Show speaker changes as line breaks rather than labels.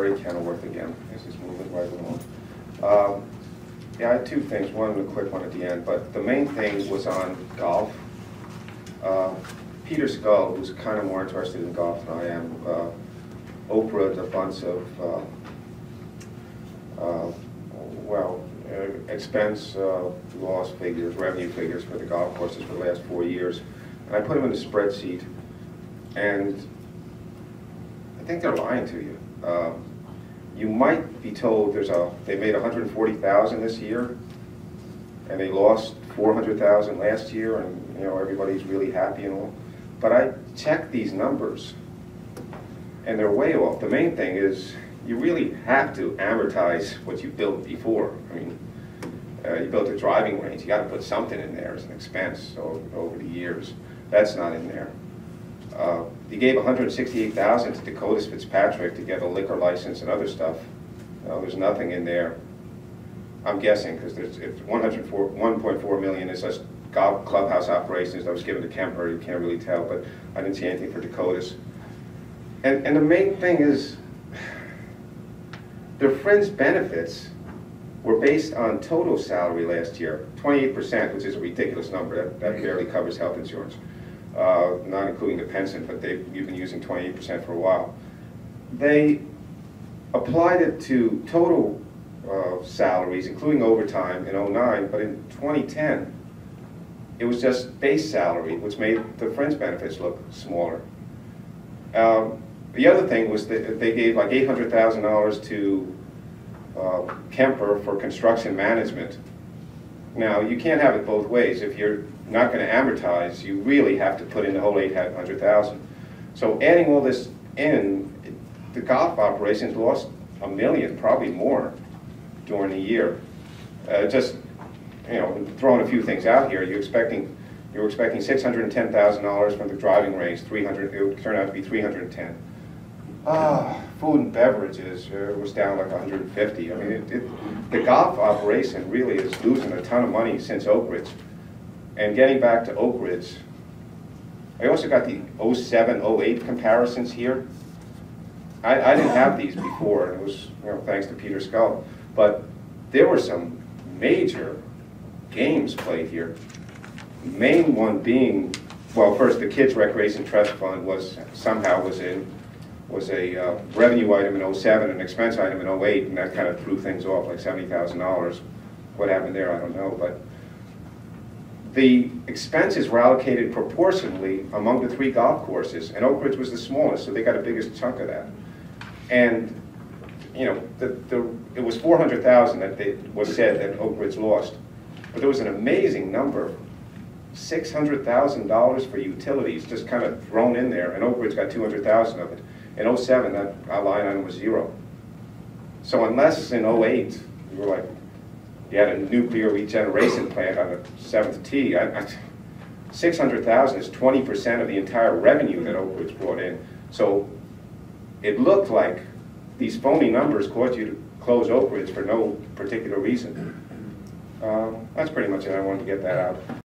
Barry Kenilworth again. This is moving right along. Yeah, I had two things, one and a quick one at the end, but the main thing was on golf. Peter Scull, who's kind of more interested in golf than I am, Oprah'd a bunch of, expense loss figures, revenue figures for the golf courses for the last 4 years. And I put them in a spreadsheet, and I think they're lying to you. You might be told they made $140,000 this year, and they lost $400,000 last year, and everybody's really happy and all. But I checked these numbers, and they're way off. The main thing is you really have to amortize what you built before. I mean, you built a driving range. You got to put something in there as an expense over the years. That's not in there. You gave $168,000 to Dakotas Fitzpatrick to get a liquor license and other stuff. There's nothing in there. I'm guessing because it's $1.4 million is just golf clubhouse operations that was given to Kemper. You can't really tell, but I didn't see anything for Dakotas. And the main thing is their fringe benefits were based on total salary last year, 28%, which is a ridiculous number. That barely covers health insurance. Not including the pension, but you've been using 28% for a while. They applied it to total salaries, including overtime in 2009, but in 2010, it was just base salary, which made the fringe benefits look smaller. The other thing was that they gave like $800,000 to Kemper for construction management. Now, you can't have it both ways. If you're not going to amortize, you really have to put in the whole $800,000. So adding all this in, the golf operations lost $1 million, probably more, during the year. Just, throwing a few things out here, you were expecting $610,000 from the driving range. It would turn out to be $310,000. Food and beverages was down like $150,000. I mean, the golf operation really is losing a ton of money since Oak Ridge. And getting back to Oak Ridge, I also got the 07, 08 comparisons here. I didn't have these before, and it was thanks to Peter Scull. But there were some major games played here. The main one being, well, first the Kids Recreation Trust Fund was a revenue item in 07, an expense item in 08, and that kind of threw things off, like $70,000. What happened there, I don't know. But the expenses were allocated proportionally among the 3 golf courses, and Oak Ridge was the smallest, so they got a biggest chunk of that. And it was $400,000 that was said that Oak Ridge lost, but there was an amazing number, $600,000 for utilities, just kind of thrown in there, and Oak Ridge got $200,000 of it. In 07, that line item was 0. So unless in 08 you had a nuclear regeneration plant on the 7th tee, $600,000 is 20% of the entire revenue that Oak Ridge brought in. So it looked like these phony numbers caused you to close Oak Ridge for no particular reason. That's pretty much it. I wanted to get that out.